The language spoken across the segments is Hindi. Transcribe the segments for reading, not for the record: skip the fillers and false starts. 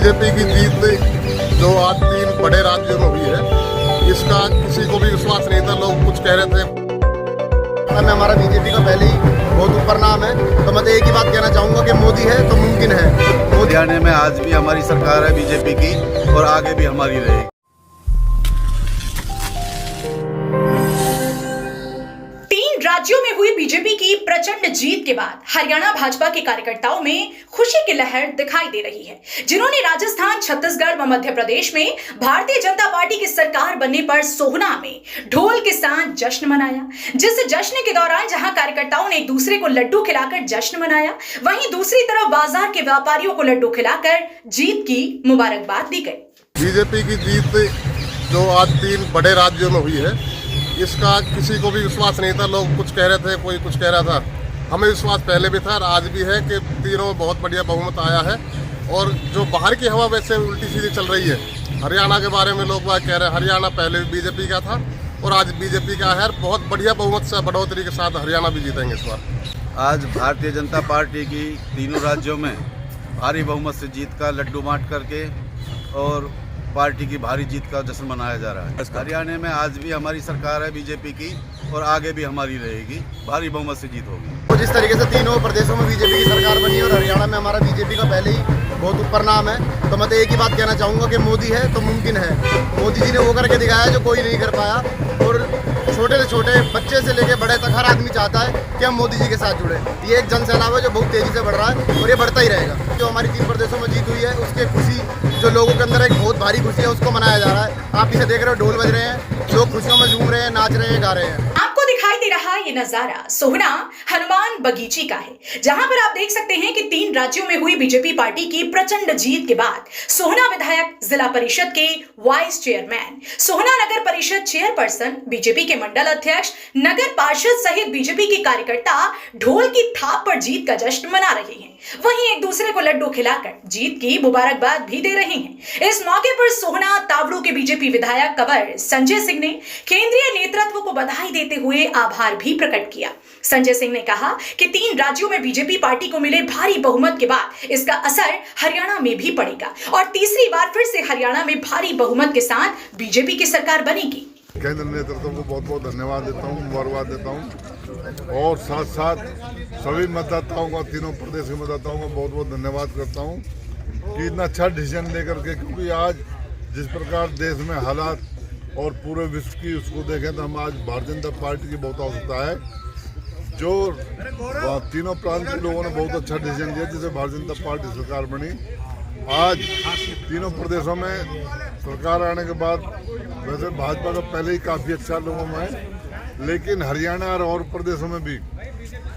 बीजेपी की जीत जो आज 3 बड़े राज्यों में हुई है, इसका किसी को भी विश्वास नहीं था। लोग कुछ कह रहे थे। मैं हमारा बीजेपी का पहले ही बहुत ऊपर नाम है, तो मैं तो एक ही बात कहना चाहूँगा कि मोदी है तो मुमकिन है। हरियाणा में आज भी हमारी सरकार है बीजेपी की और आगे भी हमारी रहेगी। राज्यों में हुई बीजेपी की प्रचंड जीत के बाद हरियाणा भाजपा के कार्यकर्ताओं में खुशी की लहर दिखाई दे रही है, जिन्होंने राजस्थान, छत्तीसगढ़ व मध्य प्रदेश में भारतीय जनता पार्टी की सरकार बनने पर सोहना में ढोल के साथ जश्न मनाया। जिस जश्न के दौरान जहां कार्यकर्ताओं ने एक दूसरे को लड्डू खिलाकर जश्न मनाया, वहीं दूसरी तरफ बाजार के व्यापारियों को लड्डू खिलाकर जीत की मुबारकबाद दी गई। बीजेपी की जीत जो आज 3 बड़े राज्यों में हुई है, इसका किसी को भी विश्वास नहीं था। लोग कुछ कह रहे थे, कोई कुछ कह रहा था। हमें विश्वास पहले भी था और आज भी है कि तीनों में बहुत बढ़िया बहुमत आया है। और जो बाहर की हवा वैसे उल्टी सीधी चल रही है, हरियाणा के बारे में लोग बात कह रहे हैं। हरियाणा पहले भी बीजेपी का था और आज बीजेपी का है। बहुत बढ़िया बहुमत से बढ़ोतरी के साथ हरियाणा भी जीतेंगे इस बार। आज भारतीय जनता पार्टी की तीनों राज्यों में भारी बहुमत से जीत का लड्डू बांट करके और पार्टी की भारी जीत का जश्न मनाया जा रहा है। हरियाणा में आज भी हमारी सरकार है बीजेपी की और आगे भी हमारी रहेगी। भारी बहुमत से जीत होगी। तो जिस तरीके से तीनों प्रदेशों में बीजेपी की सरकार बनी और हरियाणा में हमारा बीजेपी का पहले ही बहुत ऊपर नाम है, तो मैं तो एक ही बात कहना चाहूँगा कि मोदी है तो मुमकिन है। मोदी जी ने वो करके दिखाया जो कोई नहीं कर पाया। और छोटे से छोटे बच्चे से लेके बड़े तक हर आदमी चाहता है कि हम मोदी जी के साथ जुड़े। ये एक जन सैलाब है जो बहुत तेजी से बढ़ रहा है और ये बढ़ता ही रहेगा। जो हमारी 3 प्रदेशों में जीत हुई है, उसके खुशी जो लोगों के अंदर एक बहुत भारी खुशी है, उसको मनाया जा रहा है। आप इसे देख रहे हो, ढोल बज रहे हैं, लोग खुशियों में झूम रहे हैं, नाच रहे हैं, गा रहे हैं। आपको दिखाई दे रहा ये नजारा सोहना हनुमान बगीची का है, जहां पर आप देख सकते हैं कि 3 राज्यों में हुई बीजेपी पार्टी की प्रचंड जीत के बाद सोहना विधायक, जिला परिषद के वाइस चेयरमैन, सोहना नगर परिषद चेयरपर्सन, बीजेपी के मंडल अध्यक्ष, नगर पार्षद सहित बीजेपी के कार्यकर्ता ढोल की थाप पर जीत का जश्न मना रहे हैं। वहीं एक दूसरे को लड्डू खिलाकर जीत की मुबारकबाद भी दे रहे हैं। इस मौके पर सोहना तावड़ू के बीजेपी विधायक कंवर संजय सिंह ने केंद्रीय नेतृत्व को बधाई देते हुए आभार भी प्रकट किया। संजय सिंह ने कहा कि 3 राज्यों में बीजेपी पार्टी को मिले भारी बहुमत के बाद इसका असर हरियाणा में भी पड़ेगा और तीसरी बार फिर से हरियाणा में भारी बहुमत के साथ बीजेपी की सरकार बनेगी। केंद्र नेतृत्व को बहुत बहुत धन्यवाद देता हूँ, मुबारकबाद देता हूँ और साथ साथ सभी मतदाताओं का, तीनों प्रदेश के मतदाताओं का बहुत बहुत धन्यवाद करता हूँ कि इतना अच्छा डिसीजन लेकर के। क्योंकि आज जिस प्रकार देश में हालात और पूरे विश्व की उसको देखें तो हम आज भारतीय जनता पार्टी की बहुत आवश्यकता है। जो तीनों प्रांत के लोगों ने बहुत अच्छा डिसीजन लिया, जिससे भारतीय जनता पार्टी सरकार बनी। आज तीनों प्रदेशों में सरकार आने के बाद वैसे भाजपा का पहले ही काफ़ी अच्छा लोगों में है, लेकिन हरियाणा और प्रदेशों में भी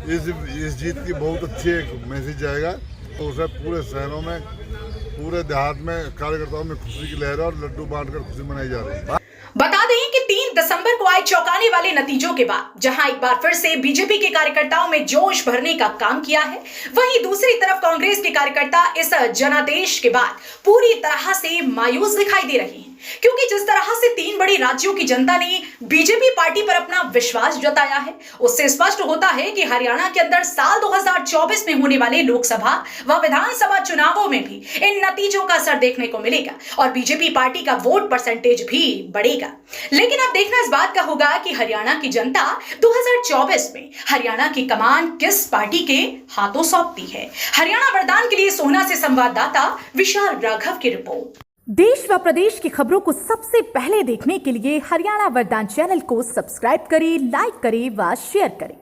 इस जीत की बहुत अच्छी एक मैसेज जाएगा। तो उसे पूरे शहरों में, पूरे देहात में कार्यकर्ताओं में खुशी की लहर और लड्डू बांटकर खुशी मनाई जा रही है। बता दें कि 3 दिसंबर को आए चौंकाने वाले नतीजों के बाद जहां एक बार फिर से बीजेपी के कार्यकर्ताओं में जोश भरने का काम किया है, वहीं दूसरी तरफ कांग्रेस के कार्यकर्ता इस जनादेश के बाद पूरी तरह से मायूस दिखाई दे रहे हैं। क्योंकि जिस तरह से 3 बड़े राज्यों की जनता ने बीजेपी पार्टी पर अपना विश्वास जताया है, उससे स्पष्ट होता है कि हरियाणा के अंदर साल 2024 में होने वाले लोकसभा व विधानसभा चुनावों में भी इन नतीजों का असर देखने को मिलेगा और बीजेपी पार्टी का वोट परसेंटेज भी बढ़ेगा। लेकिन अब देखना इस बात का होगा कि हरियाणा की जनता 2024 में हरियाणा की कमान किस पार्टी के हाथों सौंपती है। हरियाणा वरदान के लिए सोहना से संवाददाता विशाल राघव की रिपोर्ट। देश व प्रदेश की खबरों को सबसे पहले देखने के लिए हरियाणा वरदान चैनल को सब्सक्राइब करें, लाइक करें व शेयर करें।